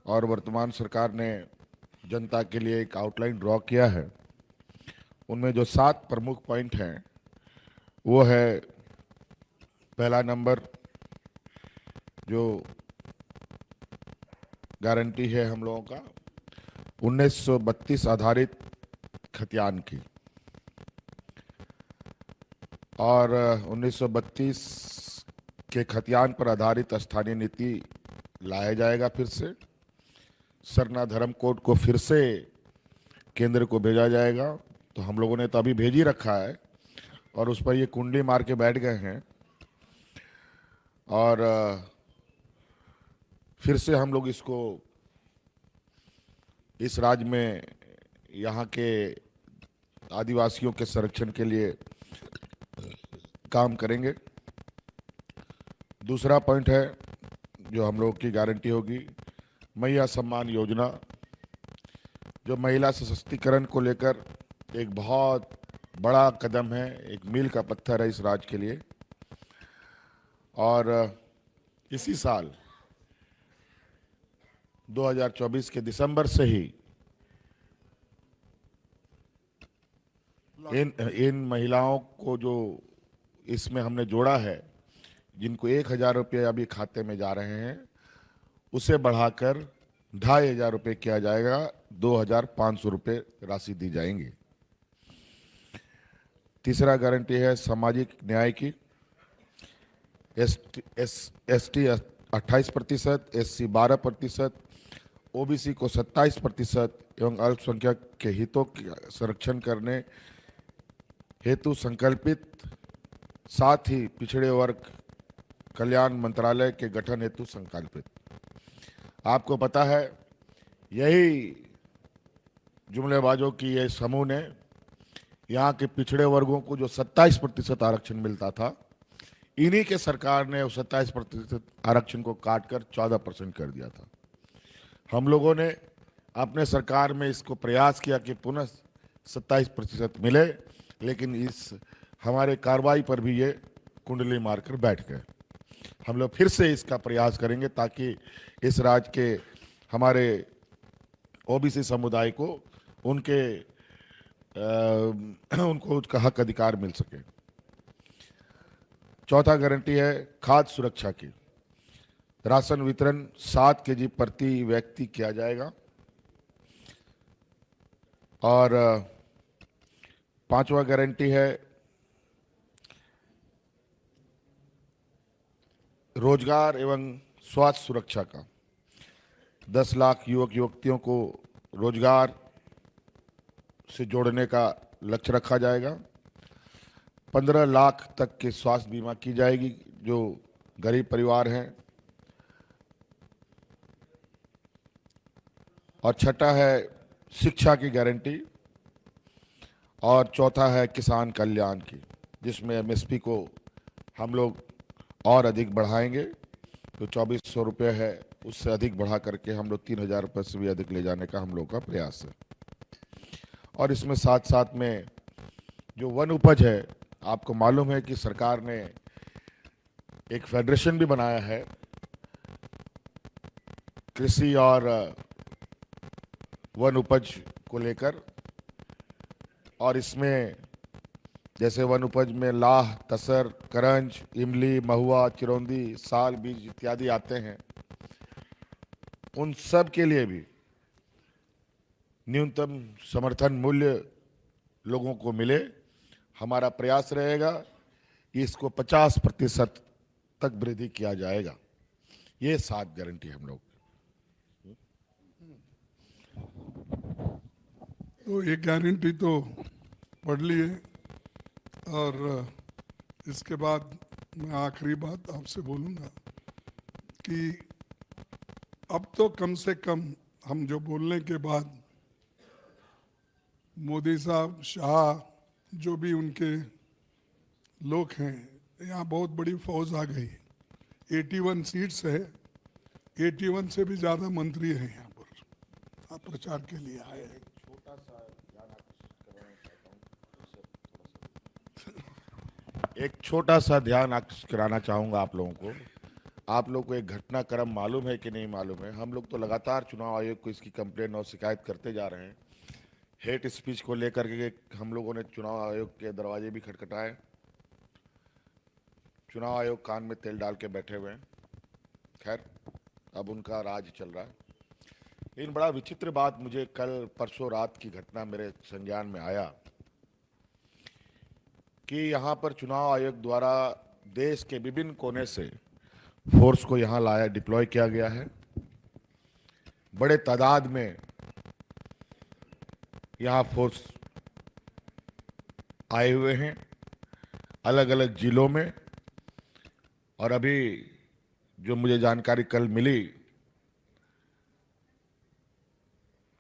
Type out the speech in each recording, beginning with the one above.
और वर्तमान सरकार ने जनता के लिए एक आउटलाइन ड्रॉ किया है। उनमें जो 7 प्रमुख पॉइंट हैं वो है, पहला नंबर जो गारंटी है हम लोगों का 1932 आधारित खतियान की, और 1932 के खतियान पर आधारित स्थानीय नीति लाया जाएगा। फिर से सरना धर्म कोड को फिर से केंद्र को भेजा जाएगा। तो हम लोगों ने तो अभी भेज ही रखा है और उस पर ये कुंडली मार के बैठ गए हैं, और फिर से हम लोग इसको इस राज्य में यहाँ के आदिवासियों के संरक्षण के लिए काम करेंगे। दूसरा पॉइंट है जो हम लोग की गारंटी होगी, मैया सम्मान योजना, जो महिला सशक्तिकरण को लेकर एक बहुत बड़ा कदम है, एक मील का पत्थर है इस राज्य के लिए। और इसी साल 2024 के दिसंबर से ही इन महिलाओं को जो इसमें हमने जोड़ा है, जिनको 1,000 रुपये अभी खाते में जा रहे हैं, उसे बढ़ाकर 2,500 रुपये किया जाएगा, 2,500 रुपये राशि दी जाएंगी। तीसरा गारंटी है सामाजिक न्याय की, एसटी 28%, एससी 12%, ओबीसी को 27% एवं अल्पसंख्यक के हितों के संरक्षण करने हेतु संकल्पित, साथ ही पिछड़े वर्ग कल्याण मंत्रालय के गठन हेतु संकल्पित। आपको पता है, यही जुमलेबाजों की ये समूह ने यहाँ के पिछड़े वर्गों को जो 27% आरक्षण मिलता था, इन्हीं के सरकार ने उस 27% आरक्षण को काटकर 14% कर दिया था। हम लोगों ने अपने सरकार में इसको प्रयास किया कि पुनः 27% मिले, लेकिन इस हमारे कार्रवाई पर भी ये कुंडली मारकर बैठ गए। हम लोग फिर से इसका प्रयास करेंगे ताकि इस राज्य के हमारे ओबीसी समुदाय को उनको उसका हक अधिकार मिल सके। चौथा गारंटी है खाद्य सुरक्षा की, राशन वितरण 7 केजी प्रति व्यक्ति किया जाएगा। और पांचवा गारंटी है रोजगार एवं स्वास्थ्य सुरक्षा का, 10 लाख युवक युवतियों को रोजगार से जोड़ने का लक्ष्य रखा जाएगा। 15 लाख तक के स्वास्थ्य बीमा की जाएगी जो गरीब परिवार हैं। और छठा है शिक्षा की गारंटी, और चौथा है किसान कल्याण की, जिसमें एमएसपी को हम लोग और अधिक बढ़ाएंगे। तो 2,400 रुपये है, उससे अधिक बढ़ा करके हम लोग 3,000 रुपये से भी अधिक ले जाने का हम लोग का प्रयास है। और इसमें साथ साथ में जो वन उपज है, आपको मालूम है कि सरकार ने एक फेडरेशन भी बनाया है कृषि और वन उपज को लेकर, और इसमें जैसे वन उपज में लाह, तसर, करंज, इमली, महुआ, चिरौंदी, साल, बीज इत्यादि आते हैं। उन सब के लिए भी न्यूनतम समर्थन मूल्य लोगों को मिले। हमारा प्रयास रहेगा कि इसको 50% तक वृद्धि किया जाएगा। ये 7 गारंटी हम लोग। तो एक गारंटी तो पढ़ ली है, और इसके बाद मैं आखिरी बात आपसे बोलूँगा कि अब तो कम से कम हम जो बोलने के बाद मोदी साहब, शाह, जो भी उनके लोग हैं, यहाँ बहुत बड़ी फौज आ गई। 81 सीट्स है, 81 से भी ज़्यादा मंत्री हैं यहाँ पर। आप प्रचार के लिए आए हैं। एक छोटा सा ध्यान आकर्षित कराना चाहूंगा आप लोगों को आप लोग को एक घटनाक्रम मालूम है कि नहीं मालूम है, हम लोग तो लगातार चुनाव आयोग को इसकी कंप्लेन और शिकायत करते जा रहे हैं। हेट स्पीच को लेकर के हम लोगों ने चुनाव आयोग के दरवाजे भी खटखटाए। चुनाव आयोग कान में तेल डाल के बैठे हुए हैं। खैर, अब उनका राज चल रहा है। लेकिन बड़ा विचित्र बात मुझे कल परसों रात की घटना मेरे संज्ञान में आया कि यहाँ पर चुनाव आयोग द्वारा देश के विभिन्न कोने से फोर्स को यहाँ लाया, डिप्लॉय किया गया है। बड़े तादाद में यहाँ फोर्स आए हुए हैं अलग अलग जिलों में। और अभी जो मुझे जानकारी कल मिली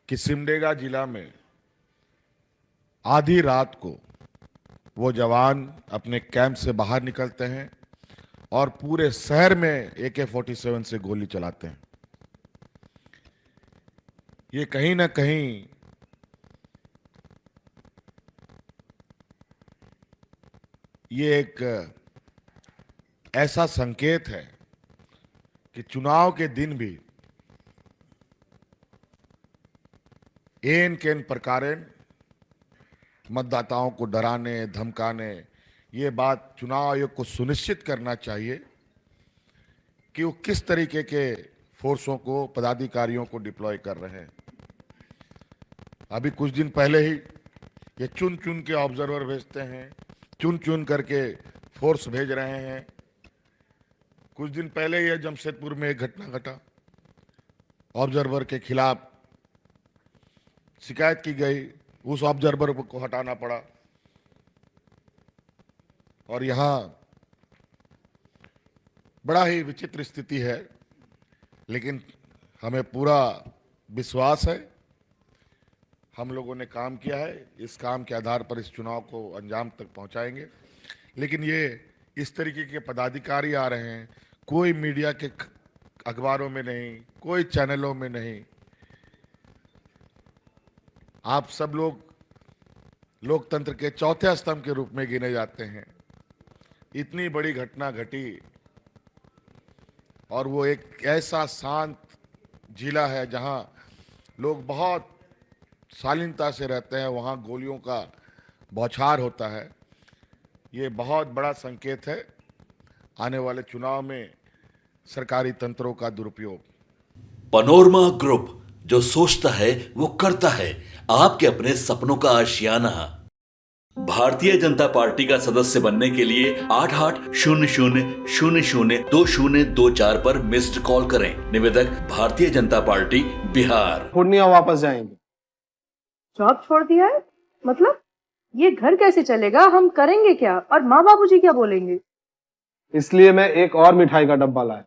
कि सिमडेगा जिला में आधी रात को वो जवान अपने कैंप से बाहर निकलते हैं और पूरे शहर में AK-47 से गोली चलाते हैं। ये कहीं ना कहीं ये एक ऐसा संकेत है कि चुनाव के दिन भी एन केन प्रकारेण मतदाताओं को डराने धमकाने, ये बात चुनाव आयोग को सुनिश्चित करना चाहिए कि वो किस तरीके के फोर्सों को, पदाधिकारियों को डिप्लॉय कर रहे हैं। अभी कुछ दिन पहले ही ये चुन चुन के ऑब्जर्वर भेजते हैं, चुन चुन करके फोर्स भेज रहे हैं। कुछ दिन पहले ही जमशेदपुर में एक घटना घटा, ऑब्जर्वर के खिलाफ शिकायत की गई, उस ऑब्जर्वर को हटाना पड़ा। और यहाँ बड़ा ही विचित्र स्थिति है, लेकिन हमें पूरा विश्वास है हम लोगों ने काम किया है। इस काम के आधार पर इस चुनाव को अंजाम तक पहुंचाएंगे। लेकिन ये इस तरीके के पदाधिकारी आ रहे हैं, कोई मीडिया के अखबारों में नहीं, कोई चैनलों में नहीं। आप सब लोग लोकतंत्र के चौथे स्तंभ के रूप में गिने जाते हैं। इतनी बड़ी घटना घटी और वो एक ऐसा शांत जिला है जहां लोग बहुत शालीनता से रहते हैं, वहां गोलियों का बौछार होता है। ये बहुत बड़ा संकेत है आने वाले चुनाव में सरकारी तंत्रों का दुरुपयोग। पैनोरमा ग्रुप, जो सोचता है वो करता है। आपके अपने सपनों का आशियाना। भारतीय जनता पार्टी का सदस्य बनने के लिए 8800002024 पर मिस्ड कॉल करें। निवेदक, भारतीय जनता पार्टी, बिहार। पूर्णिया वापस जाएंगे। जॉब छोड़ दिया है? मतलब ये घर कैसे चलेगा? हम करेंगे क्या? और माँ बाबूजी क्या बोलेंगे? इसलिए मैं एक और मिठाई का डब्बा लाया।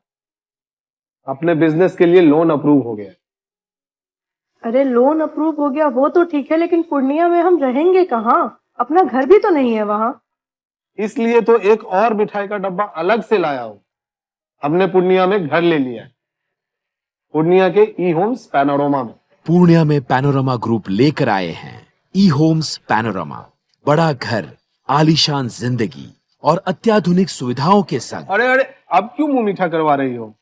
अपने बिजनेस के लिए लोन अप्रूव हो गया। अरे लोन अप्रूव हो गया वो तो ठीक है, लेकिन पूर्णिया में हम रहेंगे कहाँ? अपना घर भी तो नहीं है वहाँ। इसलिए तो एक और मिठाई का डब्बा अलग से लाया हूँ। हमने पूर्णिया में घर ले लिया है, पूर्णिया के ई होम्स पैनोरमा में। पूर्णिया में पैनोरमा ग्रुप लेकर आए हैं ई होम्स पैनोरमा। बड़ा घर, आलीशान जिंदगी और अत्याधुनिक सुविधाओं के संग। अरे अब क्यों मुंह मीठा करवा रही हो?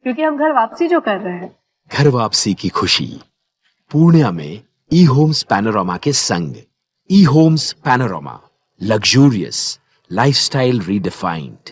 क्योंकि हम घर वापसी जो कर रहे हैं। घर वापसी की खुशी पूर्णिया में ई होम्स पैनोरमा के संग। E homes panorama, luxurious lifestyle redefined.